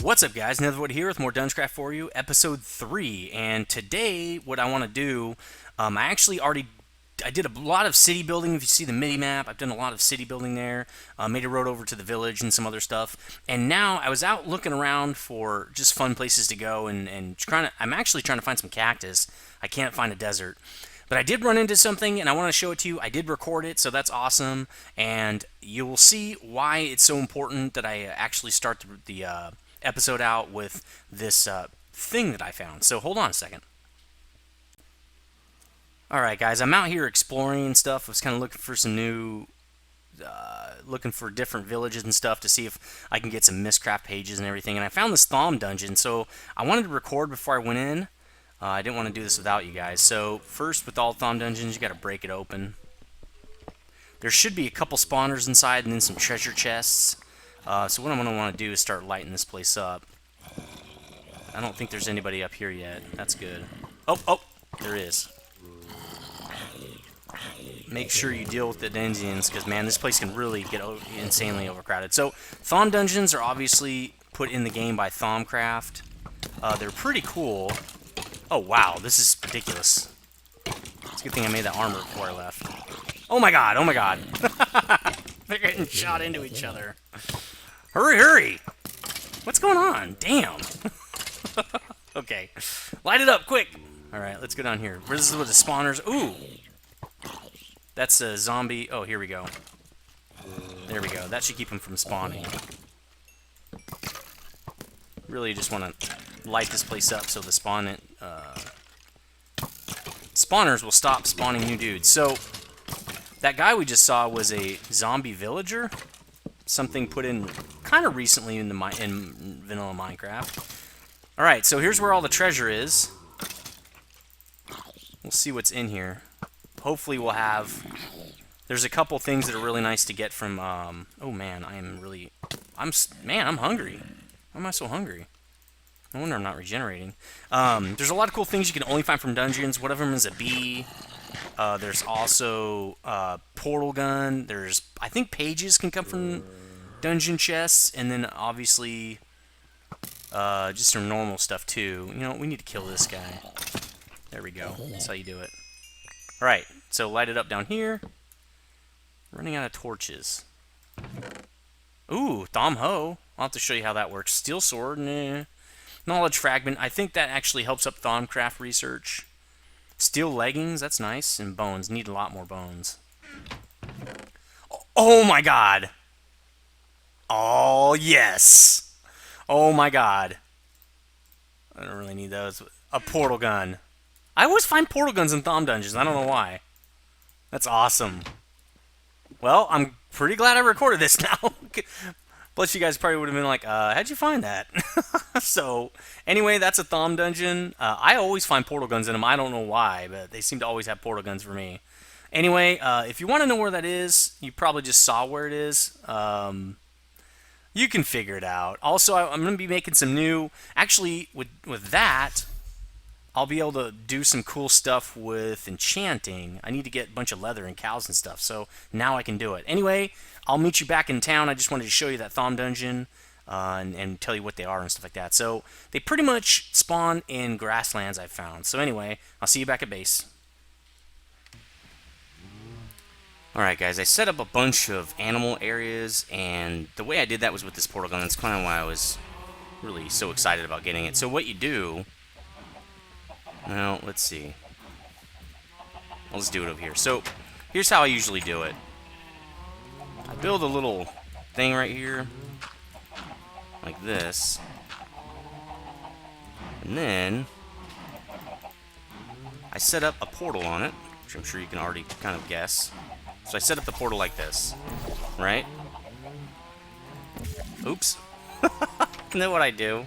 What's up, guys? Nethervvoid here with more DungeCraft for you, episode 3. And today, what I want to do, I did a lot of city building. If you see the mini map, I've done a lot of city building there. Made a road over to the village and some other stuff. And now I was out looking around for just fun places to go, and I'm actually trying to find some cactus. I can't find a desert. But I did run into something, and I want to show it to you. I did record it, so that's awesome. And you will see why it's so important that I actually start the episode out with this thing that I found. So hold on a second. Alright, guys, I'm out here exploring and stuff. I was kind of looking for some new... looking for different villages and stuff to see if I can get some Mistcraft pages and everything. And I found this Thom dungeon, so I wanted to record before I went in. I didn't want to do this without you guys. So first, with all Thom dungeons, you got to break it open. There should be a couple spawners inside and then some treasure chests. So what I'm going to want to do is start lighting this place up. I don't think there's anybody up here yet. That's good. Oh, there is. Make sure you deal with the dungeons, because, man, this place can really get insanely overcrowded. So, Thom dungeons are obviously put in the game by DungeCraft. They're pretty cool. Oh, wow, this is ridiculous. It's a good thing I made that armor before I left. Oh, my God, oh, my God. They're getting shot into each other. Hurry! What's going on? Damn. Okay. Light it up, quick! Alright, let's go down here. This is where the spawners... Ooh! That's a zombie... Oh, here we go. There we go. That should keep them from spawning. Really just want to light this place up so the spawners will stop spawning new dudes. So, that guy we just saw was a zombie villager. Something put in kind of recently in vanilla Minecraft. Alright, so here's where all the treasure is. We'll see what's in here. Hopefully we'll have... There's a couple things that are really nice to get from... Oh man, I'm hungry. Why am I so hungry? No wonder I'm not regenerating. There's a lot of cool things you can only find from dungeons. One of them is a bee. There's also portal gun. There's, I think, pages can come from dungeon chests, and then obviously just some normal stuff too. You know, we need to kill this guy. There we go. That's how you do it. All right, so light it up down here. Running out of torches. Ooh, Thom Ho. I'll have to show you how that works. Steel sword. Nah. Knowledge fragment. I think that actually helps up DungeCraft research. Steel leggings, that's nice. And bones. Need a lot more bones. Oh my god! Oh, yes! Oh my god. I don't really need those. A portal gun. I always find portal guns in Thom dungeons. I don't know why. That's awesome. Well, I'm pretty glad I recorded this now. Plus, you guys probably would have been like, how'd you find that? So, anyway, that's a Thom dungeon. I always find portal guns in them. I don't know why, but they seem to always have portal guns for me. Anyway, if you want to know where that is, you probably just saw where it is. You can figure it out. Also, I'm going to be making some new... Actually, with that, I'll be able to do some cool stuff with Enchanting. I need to get a bunch of leather and cows and stuff, so now I can do it. Anyway, I'll meet you back in town. I just wanted to show you that Thom dungeon and tell you what they are and stuff like that. So they pretty much spawn in grasslands, I've found. So anyway, I'll see you back at base. Alright guys, I set up a bunch of animal areas, and the way I did that was with this portal gun. That's kind of why I was really so excited about getting it. So what you do... Well, let's see. I'll just do it over here. So, here's how I usually do it. I build a little thing right here, like this. And then, I set up a portal on it, which I'm sure you can already kind of guess. So I set up the portal like this, right? Oops. You know what I do?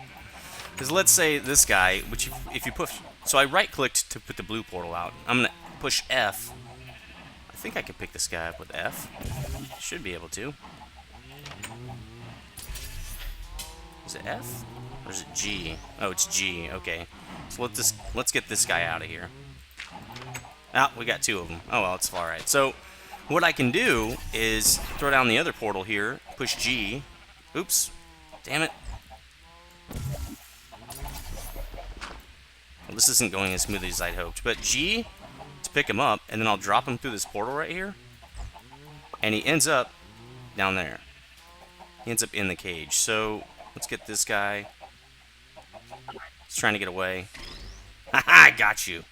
Because let's say this guy, which if you push... So I right-clicked to put the blue portal out. I'm going to push F. I think I can pick this guy up with F. Should be able to. Is it F? Or is it G? Oh, it's G. Okay. So let's get this guy out of here. Ah, we got two of them. Oh, well, it's alright. So, what I can do is throw down the other portal here, push G. Oops. Damn it. Well, this isn't going as smoothly as I'd hoped. But G to pick him up, and then I'll drop him through this portal right here. And he ends up down there. He ends up in the cage. So let's get this guy. He's trying to get away. Haha, I got you.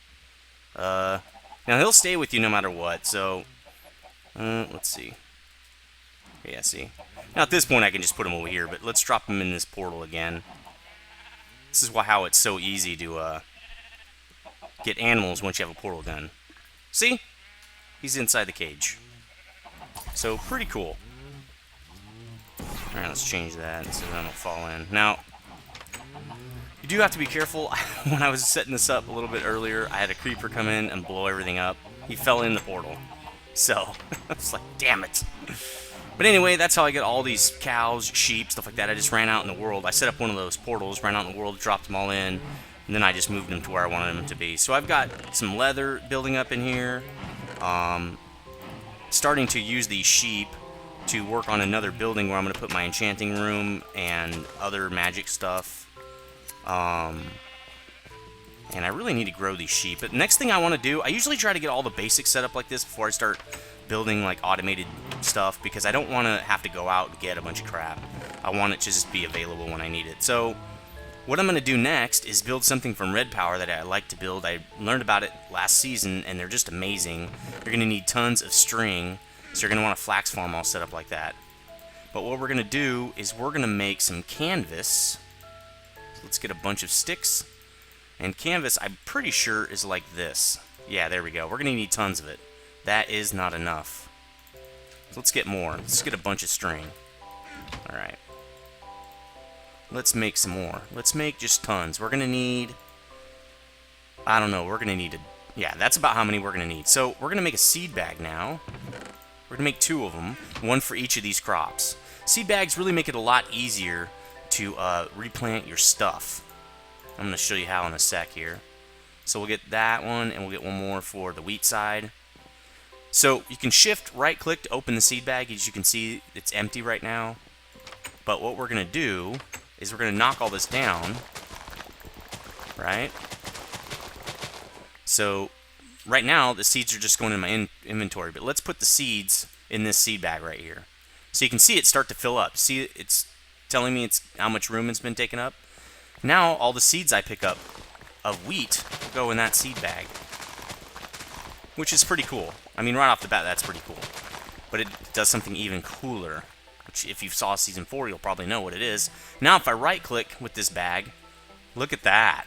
Now he'll stay with you no matter what. So let's see. Yeah, see. Now at this point I can just put him over here, but let's drop him in this portal again. This is how it's so easy to get animals once you have a portal gun. See? He's inside the cage. So pretty cool. Alright, let's change that so then it'll fall in. Now, you do have to be careful. When I was setting this up a little bit earlier, I had a creeper come in and blow everything up. He fell in the portal. So, I was like, damn it. But anyway, that's how I get all these cows, sheep, stuff like that. I just ran out in the world. I set up one of those portals, ran out in the world, dropped them all in, and then I just moved them to where I wanted them to be. So I've got some leather building up in here. Starting to use these sheep to work on another building where I'm going to put my enchanting room and other magic stuff. And I really need to grow these sheep. But next thing I want to do, I usually try to get all the basics set up like this before I start building like automated stuff, because I don't want to have to go out and get a bunch of crap. I want it to just be available when I need it. So what I'm going to do next is build something from Red Power that I like to build. I learned about it last season, and they're just amazing. You're going to need tons of string, so you're going to want a flax farm all set up like that. But what we're going to do is we're going to make some canvas. So let's get a bunch of sticks. And canvas, I'm pretty sure, is like this. Yeah, there we go. We're going to need tons of it. That is not enough. So let's get more. Let's get a bunch of string. Alright. Let's make some more. Let's make just tons. We're going to need... I don't know. We're going to need... Yeah, that's about how many we're going to need. So we're going to make a seed bag now. We're going to make 2 of them. 1 for each of these crops. Seed bags really make it a lot easier to replant your stuff. I'm going to show you how in a sec here. So we'll get that one, and we'll get one more for the wheat side. So you can shift right-click to open the seed bag. As you can see, it's empty right now. But what we're going to do is we're going to knock all this down. Right? So right now, the seeds are just going in my inventory. But let's put the seeds in this seed bag right here. So you can see it start to fill up. See, it's telling me it's how much room it's been taken up. Now, all the seeds I pick up of wheat will go in that seed bag, which is pretty cool. I mean, right off the bat, that's pretty cool. But it does something even cooler, which if you saw Season 4, you'll probably know what it is. Now, if I right-click with this bag, look at that.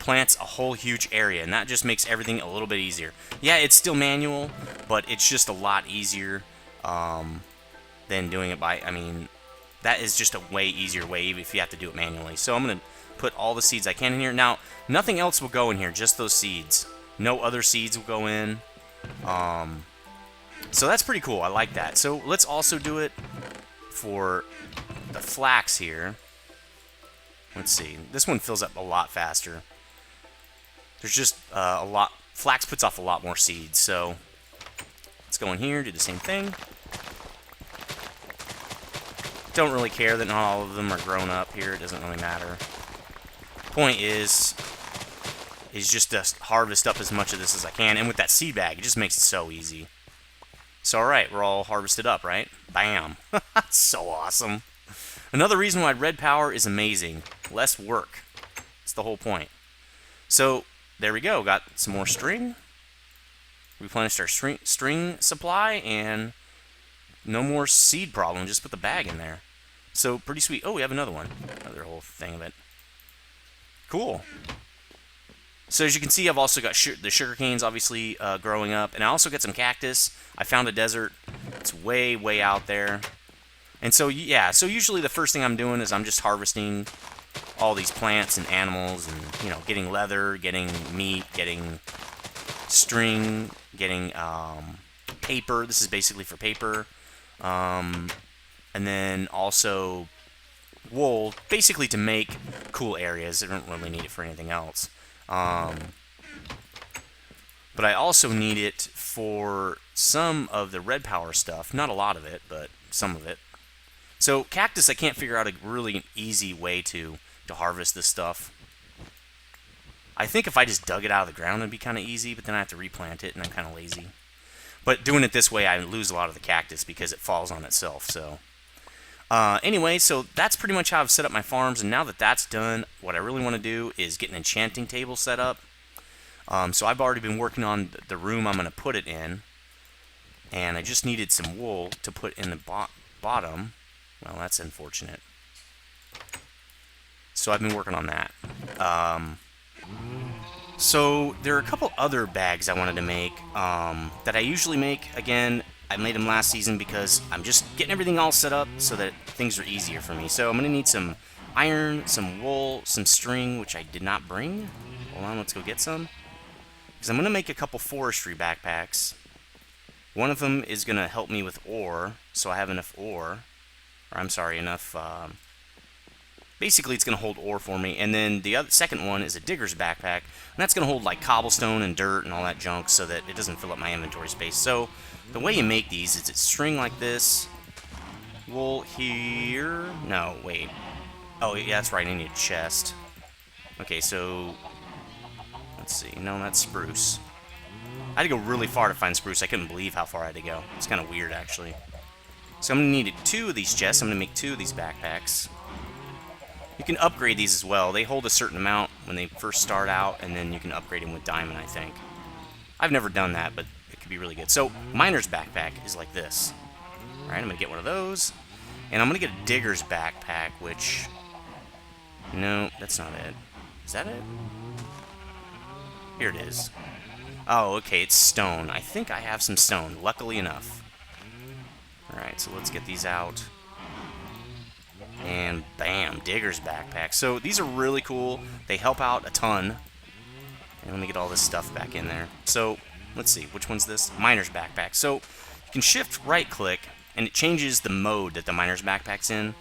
Plants a whole huge area, and that just makes everything a little bit easier. Yeah, it's still manual, but it's just a lot easier than doing it by... I mean, that is just a way easier way if you have to do it manually. So I'm going to put all the seeds I can in here. Now, nothing else will go in here, just those seeds. No other seeds will go in. So that's pretty cool. I like that. So let's also do it for the flax here. Let's see. This one fills up a lot faster. There's just a lot... Flax puts off a lot more seeds. So let's go in here, do the same thing. Don't really care that not all of them are grown up here. It doesn't really matter. Point is just to harvest up as much of this as I can. And with that seed bag, it just makes it so easy. So, alright, we're all harvested up, right? Bam. So awesome. Another reason why Red Power is amazing. Less work. That's the whole point. So, there we go. Got some more string. Replenished our string supply, and no more seed problem. Just put the bag in there. So, pretty sweet. Oh, we have another one. Another whole thing of it. Cool. So as you can see, I've also got the sugar canes obviously growing up, and I also got some cactus. I found a desert. It's way, way out there. And so, yeah, so usually the first thing I'm doing is I'm just harvesting all these plants and animals and, you know, getting leather, getting meat, getting string, getting paper. This is basically for paper. And then also wool, basically to make cool areas. I don't really need it for anything else. But I also need it for some of the Red Power stuff. Not a lot of it, but some of it. So cactus, I can't figure out a really easy way to harvest this stuff. I think if I just dug it out of the ground, it'd be kind of easy, but then I have to replant it, and I'm kind of lazy. But doing it this way, I lose a lot of the cactus because it falls on itself, so... anyway, so that's pretty much how I've set up my farms, and now that that's done, what I really want to do is get an enchanting table set up. So I've already been working on the room I'm going to put it in, and I just needed some wool to put in the bottom. Well, that's unfortunate. So I've been working on that. So there are a couple other bags I wanted to make that I usually make. Again, I made them last season because I'm just getting everything all set up so that things are easier for me. So I'm going to need some iron, some wool, some string, which I did not bring. Hold on, let's go get some. Because I'm going to make a couple forestry backpacks. One of them is going to help me with ore, so I have enough ore. Or I'm sorry, enough... basically, it's going to hold ore for me. And then the second one is a digger's backpack. And that's going to hold like cobblestone and dirt and all that junk so that it doesn't fill up my inventory space. So the way you make these is it's string like this. Wool here. No, wait. Oh, yeah, that's right. I need a chest. Okay, so... let's see. No, that's spruce. I had to go really far to find spruce. I couldn't believe how far I had to go. It's kind of weird, actually. So I'm going to need 2 of these chests. I'm going to make 2 of these backpacks. You can upgrade these as well. They hold a certain amount when they first start out, and then you can upgrade them with diamond, I think. I've never done that, but it could be really good. So, miner's backpack is like this. Alright, I'm going to get one of those. And I'm going to get a digger's backpack, which... no, that's not it. Is that it? Here it is. Oh, okay, it's stone. I think I have some stone, luckily enough. Alright, so let's get these out. And bam, digger's backpack. So these are really cool. They help out a ton. And let me get all this stuff back in there. So, let's see, which one's this? Miner's backpack. So, you can shift right-click, and it changes the mode that the miner's backpack's in.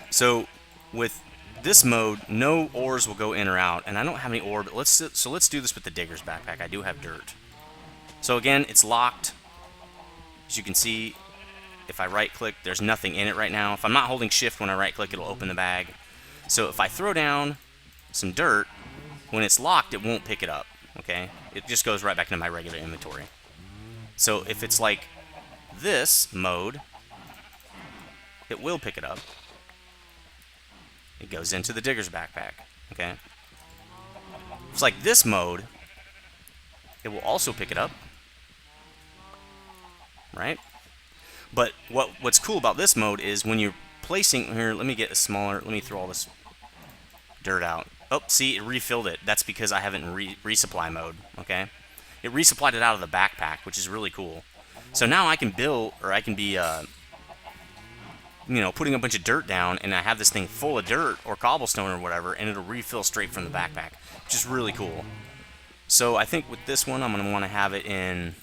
So, with this mode, no ores will go in or out. And I don't have any ore, but let's do this with the digger's backpack. I do have dirt. So again, it's locked. As you can see, if I right-click, there's nothing in it right now. If I'm not holding shift when I right-click, it'll open the bag. So if I throw down some dirt, when it's locked, it won't pick it up, okay? It just goes right back into my regular inventory. So if it's like this mode, it will pick it up. It goes into the digger's backpack, okay? If it's like this mode, it will also pick it up, right? But what's cool about this mode is when you're placing... here, let me get a smaller... let me throw all this dirt out. Oh, see, it refilled it. That's because I haven't in resupply mode, okay? It resupplied it out of the backpack, which is really cool. So now I can build, or I can be, you know, putting a bunch of dirt down, and I have this thing full of dirt, or cobblestone, or whatever, and it'll refill straight from the backpack, which is really cool. So I think with this one, I'm going to want to have it in...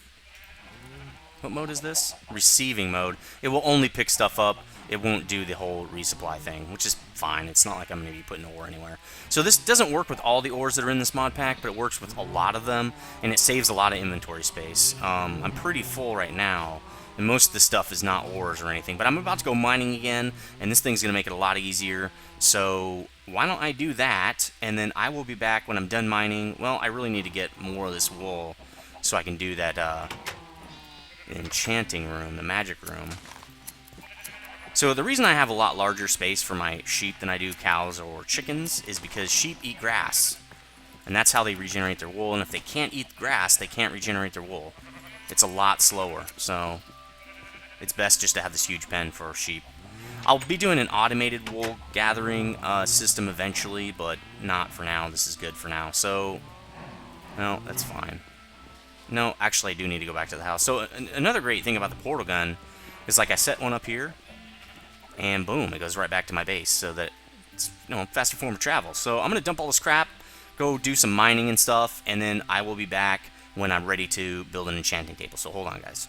what mode is this? Receiving mode. It will only pick stuff up. It won't do the whole resupply thing, which is fine. It's not like I'm going to be putting ore anywhere. So this doesn't work with all the ores that are in this mod pack, but it works with a lot of them, and it saves a lot of inventory space. I'm pretty full right now, and most of the stuff is not ores or anything, but I'm about to go mining again, and this thing's going to make it a lot easier. So why don't I do that, and then I will be back when I'm done mining. Well, I really need to get more of this wool so I can do that enchanting room, the magic room. So the reason I have a lot larger space for my sheep than I do cows or chickens is because sheep eat grass. And that's how they regenerate their wool, and if they can't eat grass, they can't regenerate their wool. It's a lot slower, so it's best just to have this huge pen for sheep. I'll be doing an automated wool gathering system eventually, but not for now. This is good for now. So, no, that's fine. No, actually I do need to go back to the house. So another great thing about the portal gun is, like, I set one up here, and boom, it goes right back to my base, so that it's, you know, a faster form of travel. So I'm going to dump all this crap, go do some mining and stuff, and then I will be back when I'm ready to build an enchanting table. So hold on, guys.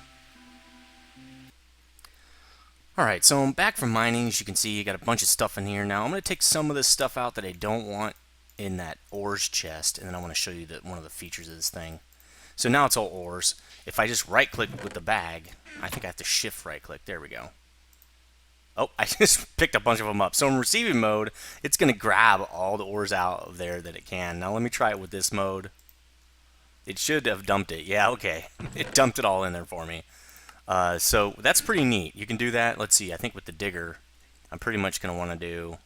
Alright, so I'm back from mining. As you can see, you got a bunch of stuff in here. Now I'm going to take some of this stuff out that I don't want in that ores chest, and then I want to show you one of the features of this thing. So now it's all ores. If I just right-click with the bag, I think I have to shift right-click. There we go. Oh, I just picked a bunch of them up. So in receiving mode, it's going to grab all the ores out of there that it can. Now let me try it with this mode. It should have dumped it. Yeah, okay. It dumped it all in there for me. So that's pretty neat. You can do that. Let's see. I think with the digger, I'm pretty much going to want to do...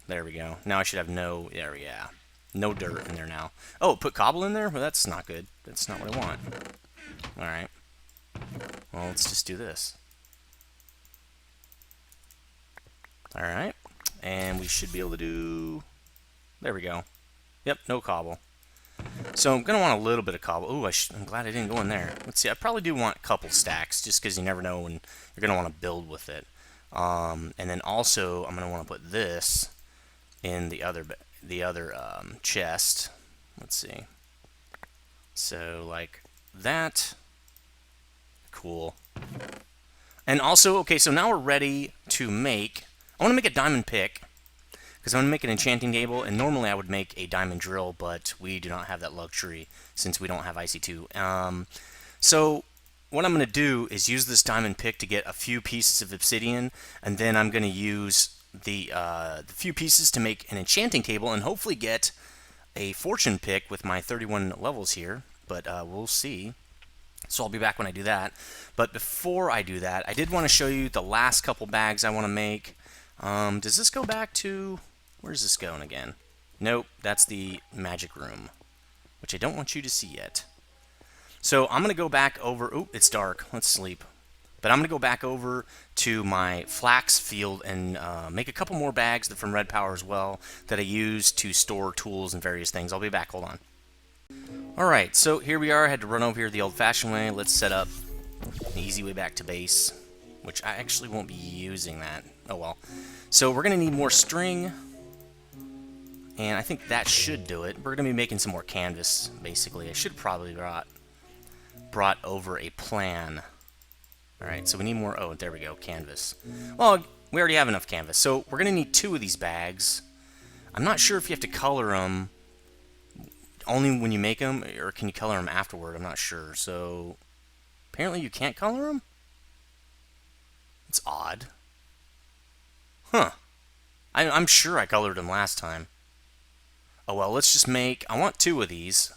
There we go. Now I should have no... There, yeah. No dirt in there now. Oh, put cobble in there? Well, that's not good. That's not what I want. Alright. Well, let's just do this. Alright. And we should be able to do... There we go. Yep, no cobble. So I'm going to want a little bit of cobble. Ooh, I'm glad I didn't go in there. Let's see, I probably do want a couple stacks, just because you never know when you're going to want to build with it. And then also, I'm going to want to put this in the other chest. Let's see. So, like that. Cool. And also, okay, so now we're ready to make... I want to make a diamond pick, because I'm going to make an enchanting table, and normally I would make a diamond drill, but we do not have that luxury since we don't have IC2. So what I'm going to do is use this diamond pick to get a few pieces of obsidian, and then I'm going to use the few pieces to make an enchanting table, and hopefully get a fortune pick with my 31 levels here, but we'll see. So I'll be back when I do that. But before I do that, I did want to show you the last couple bags I want to make. Does this go back to... Where's this going again? Nope, that's the magic room, which I don't want you to see yet. So I'm going to go back over... Oop, it's dark. Let's sleep. But I'm going to go back over to my flax field and make a couple more bags from Red Power as well that I use to store tools and various things. I'll be back. Hold on. Alright, so here we are. I had to run over here the old-fashioned way. Let's set up an easy way back to base, which I actually won't be using that. Oh well. So we're going to need more string, and I think that should do it. We're going to be making some more canvas, basically. I should probably brought over a plan. Alright, so we need more... Oh, there we go, canvas. Well, we already have enough canvas, so we're going to need 2 of these bags. I'm not sure if you have to color them only when you make them, or can you color them afterward? I'm not sure. So, apparently you can't color them? It's odd. Huh. I'm sure I colored them last time. Oh well, let's just make... I want 2 of these,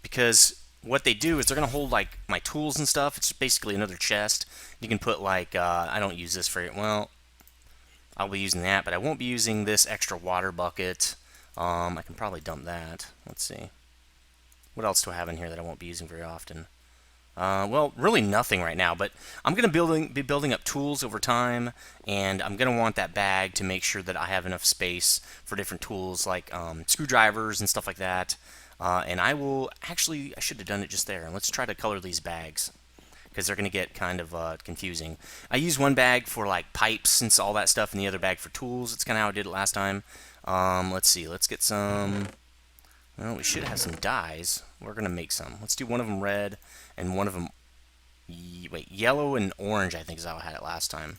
because what they do is they're going to hold, like, my tools and stuff. It's basically another chest. You can put, like, I don't use this for it. Well, I'll be using that, but I won't be using this extra water bucket. I can probably dump that. Let's see. What else do I have in here that I won't be using very often? Well, really nothing right now, but I'm going to be building up tools over time, and I'm going to want that bag to make sure that I have enough space for different tools, like screwdrivers and stuff like that. And I will... Actually, I should have done it just there. Let's try to color these bags, because they're going to get kind of confusing. I use one bag for, like, pipes and all that stuff, and the other bag for tools. It's kind of how I did it last time. Let's see. Let's get some... Well, we should have some dyes. We're going to make some. Let's do one of them red and one of them... Wait, yellow and orange, I think is how I had it last time.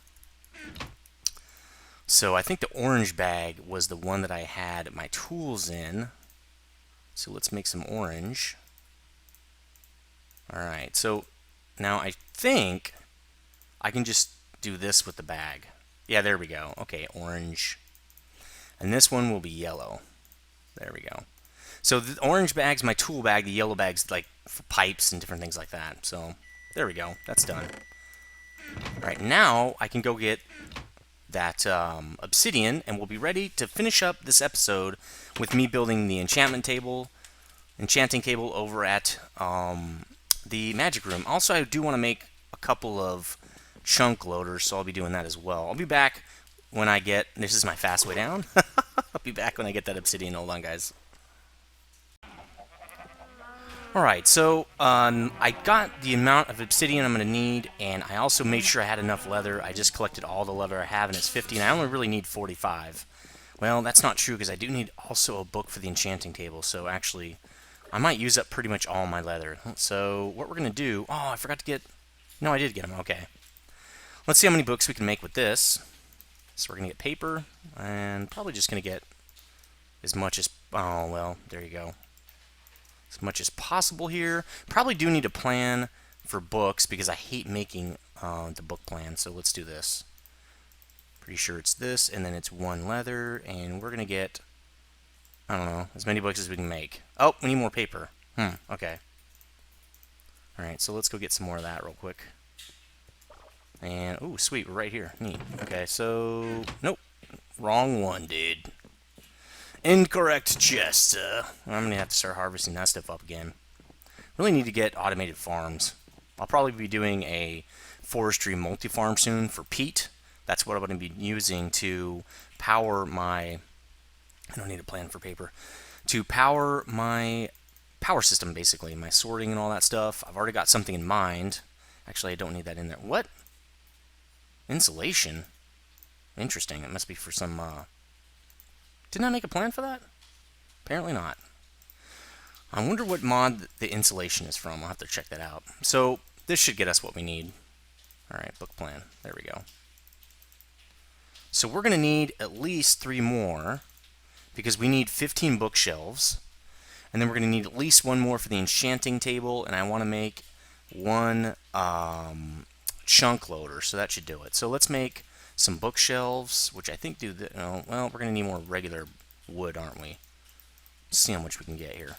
So I think the orange bag was the one that I had my tools in. So let's make some orange. Alright, so now I think I can just do this with the bag. Yeah, there we go. Okay, orange. And this one will be yellow. There we go. So the orange bag's my tool bag, the yellow bag's like for pipes and different things like that. So there we go. That's done. Alright, now I can go get that obsidian, and we'll be ready to finish up this episode with me building the enchanting table over at the magic room. Also, I do want to make a couple of chunk loaders, so I'll be doing that as well. I'll be back when I get... This is my fast way down. I'll be back when I get that obsidian. Hold on, guys. Alright, so I got the amount of obsidian I'm going to need, and I also made sure I had enough leather. I just collected all the leather I have, and it's 50, and I only really need 45. Well, that's not true, because I do need also a book for the enchanting table, so actually, I might use up pretty much all my leather. So, what we're going to do... Oh, I forgot to get... No, I did get them. Okay. Let's see how many books we can make with this. So we're going to get paper, and probably just going to get as much as... Oh, well, there you go. As much as possible here. Probably do need a plan for books, because I hate making the book plan. So let's do this. Pretty sure it's this, and then it's 1 leather, and we're gonna get, I don't know, as many books as we can make. Oh, we need more paper. Okay. Alright, so let's go get some more of that real quick. And, oh, sweet, we're right here. Neat. Okay, so, nope. Wrong one, dude. Incorrect chest. I'm gonna have to start harvesting that stuff up again. Really need to get automated farms. I'll probably be doing a forestry multi-farm soon for peat. That's what I'm going to be using to power my... I don't need a plan for paper. To power my power system, basically. My sorting and all that stuff. I've already got something in mind. Actually, I don't need that in there. What? Insulation? Interesting. It must be for some... Didn't I make a plan for that? Apparently not. I wonder what mod the insulation is from. I'll have to check that out. So, this should get us what we need. Alright, book plan. There we go. So we're going to need at least 3 more, because we need 15 bookshelves. And then we're going to need at least 1 more for the enchanting table, and I want to make 1 chunk loader, so that should do it. So let's make some bookshelves, which I think do the... well, we're going to need more regular wood, aren't we? Let's see how much we can get here.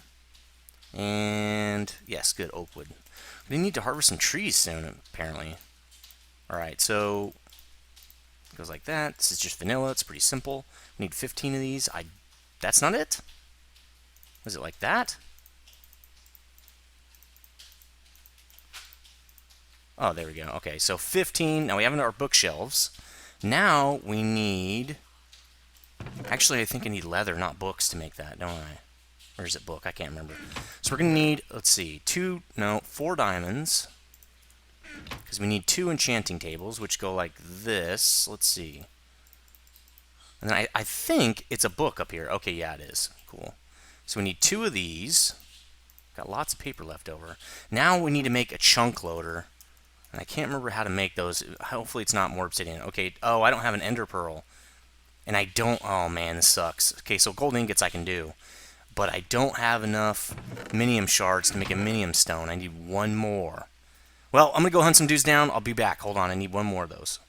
And, yes, good, oak wood. We need to harvest some trees soon, apparently. Alright, so... it goes like that. This is just vanilla. It's pretty simple. We need 15 of these. That's not it? Was it like that? Oh, there we go. Okay, so 15. Now we have our bookshelves. Now we need... actually, I think I need leather, not books, to make that, don't I? Or is it book? I can't remember. So we're going to need, let's see, 4 diamonds. Because we need 2 enchanting tables, which go like this. Let's see. And then I think it's a book up here. Okay, yeah, it is. Cool. So we need 2 of these. Got lots of paper left over. Now we need to make a chunk loader. And I can't remember how to make those. Hopefully it's not more obsidian. Okay, oh, I don't have an ender pearl. And I don't... oh, man, this sucks. Okay, so gold ingots I can do. But I don't have enough minium shards to make a minium stone. I need 1 more. Well, I'm going to go hunt some dudes down. I'll be back. Hold on, I need 1 more of those.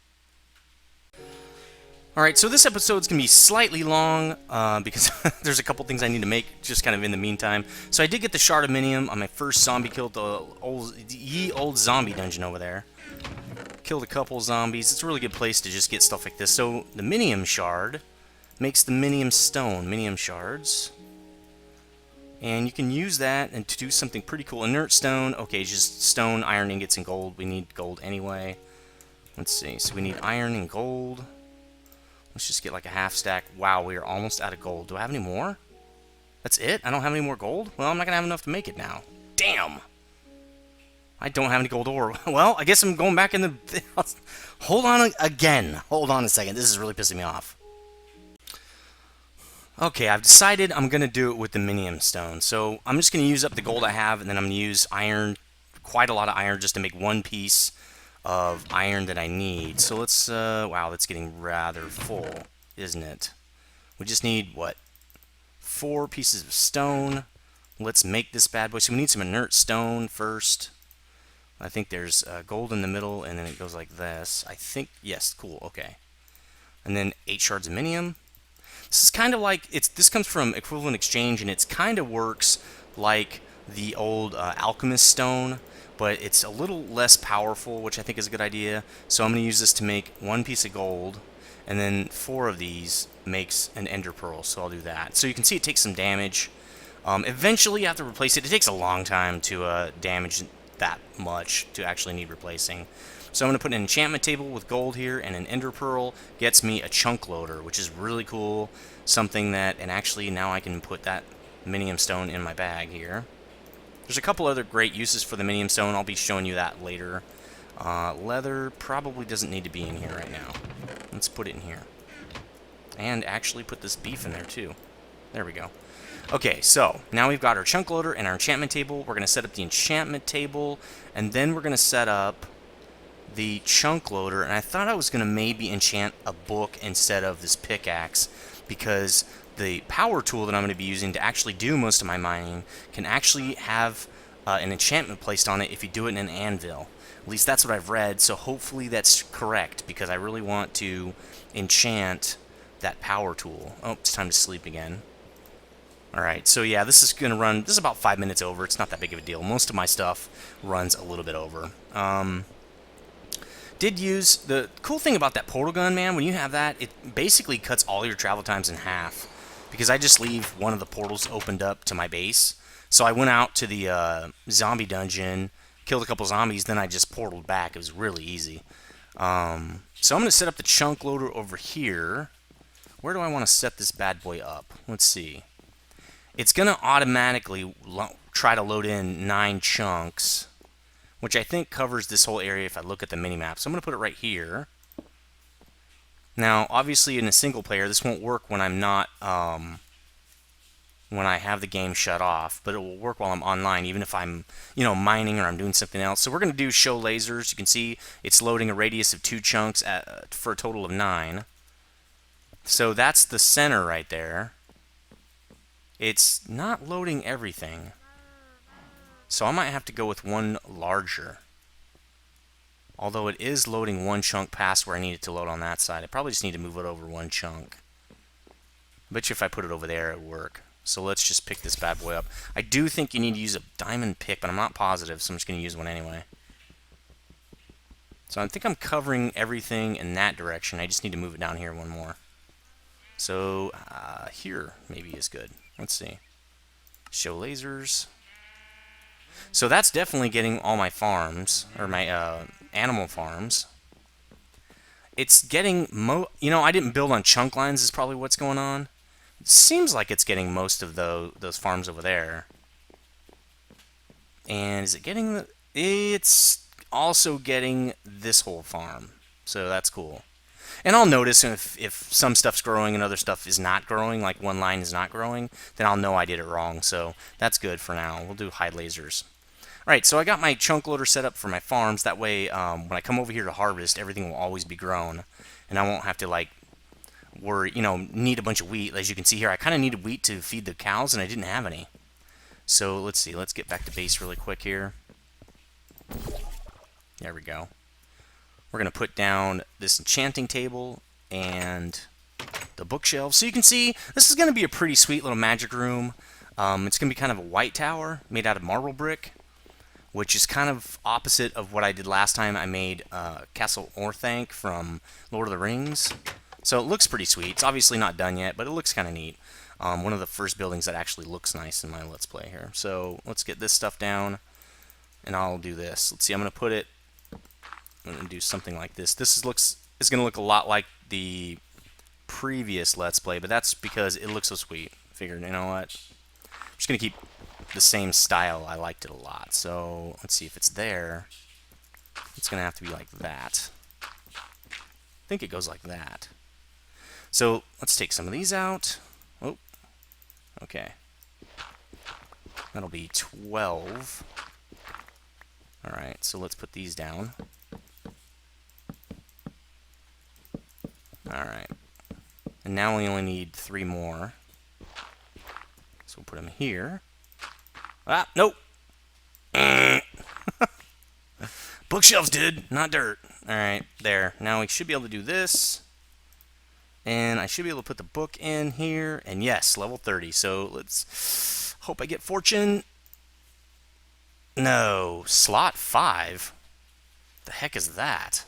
Alright, so this episode's going to be slightly long because there's a couple things I need to make just kind of in the meantime. So I did get the shard of minium on my first zombie kill at the old zombie dungeon over there. Killed a couple zombies. It's a really good place to just get stuff like this. So the minium shard makes the minium stone, minium shards. And you can use that and to do something pretty cool. Inert stone, okay, just stone, iron ingots, and gold. We need gold anyway. Let's see, so we need iron and gold. Let's just get like a half stack. Wow, we are almost out of gold. Do I have any more? That's it? I don't have any more gold? Well, I'm not going to have enough to make it now. Damn! I don't have any gold ore. Well, I guess I'm going back in the... hold on again. Hold on a second. This is really pissing me off. Okay, I've decided I'm going to do it with the minium stone. So I'm just going to use up the gold I have, and then I'm going to use iron, quite a lot of iron, just to make 1 piece of iron that I need. So let's, wow, that's getting rather full, isn't it? We just need, what, 4 pieces of stone. Let's make this bad boy. So we need some inert stone first. I think there's gold in the middle, and then it goes like this. I think, yes, cool, okay. And then 8 shards of minium. This is kind of like, this comes from Equivalent Exchange, and it kind of works like the old alchemist stone, but it's a little less powerful, which I think is a good idea. So I'm going to use this to make 1 piece of gold, and then 4 of these makes an ender pearl, so I'll do that. So you can see it takes some damage. Eventually you have to replace it. It takes a long time to damage that much to actually need replacing. So I'm going to put an enchantment table with gold here, and an ender pearl gets me a chunk loader, which is really cool. Something that, and actually now I can put that minium stone in my bag here. There's a couple other great uses for the minium stone. I'll be showing you that later. Leather probably doesn't need to be in here right now. Let's put it in here. And actually put this beef in there too. There we go. Okay, so now we've got our chunk loader and our enchantment table. We're going to set up the enchantment table, and then we're going to set up the chunk loader. And I thought I was going to maybe enchant a book instead of this pickaxe, because the power tool that I'm going to be using to actually do most of my mining can actually have an enchantment placed on it if you do it in an anvil. At least that's what I've read, so hopefully that's correct, because I really want to enchant that power tool. Oh, it's time to sleep again. Alright, so yeah, this is going to run, this is about 5 minutes over. It's not that big of a deal. Most of my stuff runs a little bit over. Did use, the cool thing about that portal gun, man, when you have that, it basically cuts all your travel times in half. Because I just leave one of the portals opened up to my base. So I went out to the zombie dungeon, killed a couple zombies, then I just portaled back. It was really easy. So I'm going to set up the chunk loader over here. Where do I want to set this bad boy up? Let's see. It's going to automatically try to load in 9 chunks, which I think covers this whole area if I look at the minimap. So I'm going to put it right here. Now, obviously in a single player, this won't work when I'm not, when I have the game shut off, but it will work while I'm online, even if I'm, you know, mining or I'm doing something else. So we're going to do show lasers. You can see it's loading a radius of 2 chunks for a total of 9. So that's the center right there. It's not loading everything. So I might have to go with one larger. Although it is loading 1 chunk past where I need it to load on that side. I probably just need to move it over 1 chunk. I bet you if I put it over there, it would work. So let's just pick this bad boy up. I do think you need to use a diamond pick, but I'm not positive, so I'm just going to use one anyway. So I think I'm covering everything in that direction. I just need to move it down here 1 more. So here maybe is good. Let's see. Show lasers. So that's definitely getting all my farms, or my animal farms. It's getting you know, I didn't build on chunk lines is probably what's going on. It seems like it's getting most of those farms over there. And is it getting the... It's also getting this whole farm. So that's cool. And I'll notice if some stuff's growing and other stuff is not growing, like one line is not growing, then I'll know I did it wrong. So that's good for now. We'll do hide lasers. Alright, so I got my chunk loader set up for my farms. That way, when I come over here to harvest, everything will always be grown. And I won't have to, like, worry, you know, need a bunch of wheat. As you can see here, I kind of needed wheat to feed the cows, and I didn't have any. So, let's see. Let's get back to base really quick here. There we go. We're going to put down this enchanting table and the bookshelves. So you can see, this is going to be a pretty sweet little magic room. It's going to be kind of a white tower made out of marble brick, which is kind of opposite of what I did last time. I made Castle Orthanc from Lord of the Rings. So it looks pretty sweet. It's obviously not done yet, but it looks kind of neat. One of the first buildings that actually looks nice in my Let's Play here. So let's get this stuff down, and I'll do this. Let's see, I'm going to put it... I'm going to do something like this. This is going to look a lot like the previous Let's Play, but that's because it looks so sweet. Figured, you know what? I'm just going to keep the same style. I liked it a lot. So let's see if it's there. It's going to have to be like that. I think it goes like that. So let's take some of these out. Oh, okay. That'll be 12. Alright, so let's put these down. Alright. And now we only need 3 more. So we'll put them here. Ah, nope! Bookshelves, dude! Not dirt. Alright, there. Now we should be able to do this. And I should be able to put the book in here. And yes, level 30. So let's hope I get fortune. No. Slot 5? The heck is that?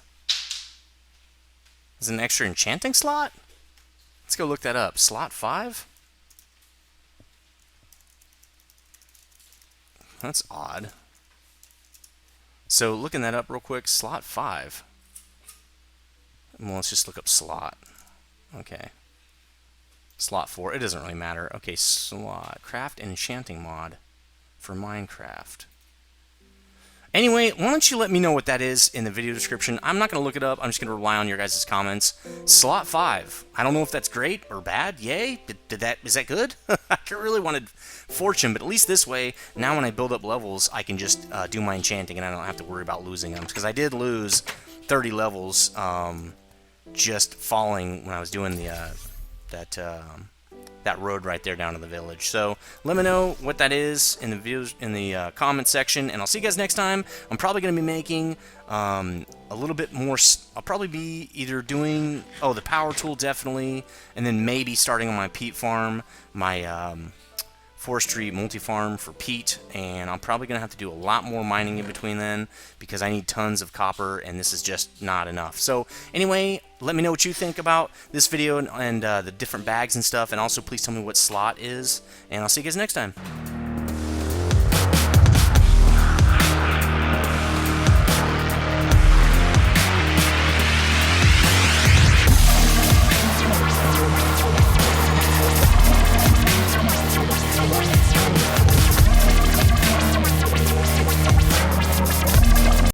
Is it an extra enchanting slot? Let's go look that up. Slot 5? That's odd. So looking that up real quick, slot 5. Well, let's just look up slot. Okay. Slot 4. It doesn't really matter. Okay, slot. Craft and enchanting mod for Minecraft. Anyway, why don't you let me know what that is in the video description. I'm not going to look it up. I'm just going to rely on your guys' comments. Slot 5. I don't know if that's great or bad. Yay? Is that good? I really wanted fortune, but at least this way, now when I build up levels, I can just do my enchanting and I don't have to worry about losing them. Because I did lose 30 levels just falling when I was doing the that road right there down to the village. So let me know what that is in the views in the comment section, and I'll see you guys next time. I'm probably going to be making a little bit more. I'll probably be either doing the power tool definitely, and then maybe starting on my peat farm, my forestry multi-farm for peat, and I'm probably going to have to do a lot more mining in between then because I need tons of copper and this is just not enough. So anyway, let me know what you think about this video and the different bags and stuff, and also please tell me what slot is, and I'll see you guys next time.